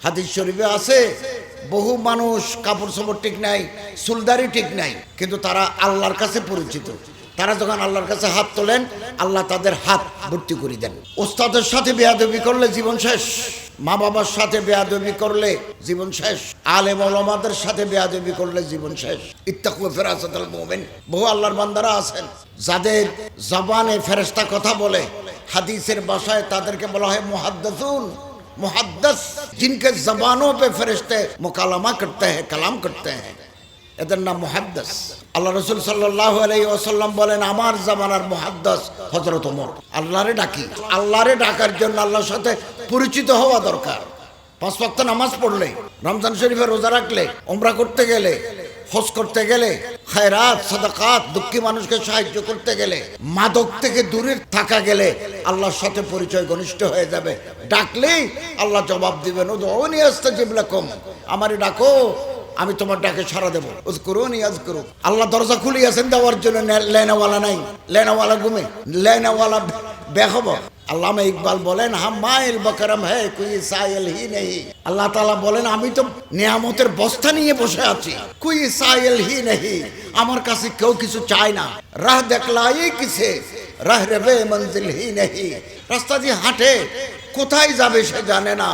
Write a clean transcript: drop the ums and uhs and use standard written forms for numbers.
হাদিস শরীফে আছে বহু মানুষ কাপড় চোপড় ঠিক নাই, চুলদারি ঠিক নাই, কিন্তু তারা আল্লাহর কাছে পরিচিত। তারা যখন আল্লাহর কাছে হাত তোলেন, আল্লাহ তাদের হাত ভর্তি করে দেন। ওস্তাদের সাথে বেয়াদবি করলে জীবন শেষ, মা বাবার সাথে বেয়াদবি করলে জীবন শেষ, আলেম ওলামাদের সাথে বেয়াদবি করলে জীবন শেষ। ইত্তাকু ফিরাসাতাল মুমিন। বহু আল্লাহর বান্দারা আছেন যাদের জবানে ফেরেশতা কথা বলে, হাদিসের ভাষায় তাদেরকে বলা হয় মুহাদ্দিসুন। मुहद्दस जिनके जबानों पे फरिश्ते मुकालमा करते हैं, कलाम करते हैं, এদের নাম মুহাদ্দিস। আল্লাহ রাসূল সাল্লাল্লাহু আলাইহি ওয়াসাল্লাম বলেন, আমার জামানার মুহাদ্দিস হযরত ওমর। আল্লাহরে ডাকি, আল্লাহরে ডাকার জন্য আল্লাহর সাথে পরিচিত হওয়া দরকার। 5 ওয়াক্ত নামাজ পড়লে, রমজান শরীফে রোজা রাখলে, উমরা করতে গেলে, হজ করতে গেলে, খায়রাত সাদাকাত, দুঃখী মানুষকে সাহায্য করতে গেলে, মাদক থেকে দূরে থাকা গেলে আল্লাহর সাথে পরিচয় ঘনিষ্ঠ হয়ে যাবে। ডাকলেই আল্লাহ জবাব দিবেন, উদউনি আস্তাজিব লাকুম, আমারে ডাকো আমি তোমার ডাকে সাড়া দেবো। উযকুরুনি আযকুরুক। আল্লাহ দরজা খুলিয়েছেন দেওয়ার জন্য, লেনাওয়ালা নাই, লেনাওয়ালা ঘুমে, লেনাওয়ালা বেখবর। আল্লামা ইকবাল বলেন, হাম মাইল বকরম হ্যায় কোই সাইল হি নেই। আল্লাহ তাআলা বলেন, আমি তো নিয়ামতের বস্তা নিয়ে বসে আছি, কোই সাইল হি নেই, আমার কাছে কেউ কিছু চায় না। রাহ দেখলাই কিসে, রাহ রে মঞ্জিল হি নেই, রাস্তা দিয়ে হাঁটে, কোথায় যাবে সে জানে না।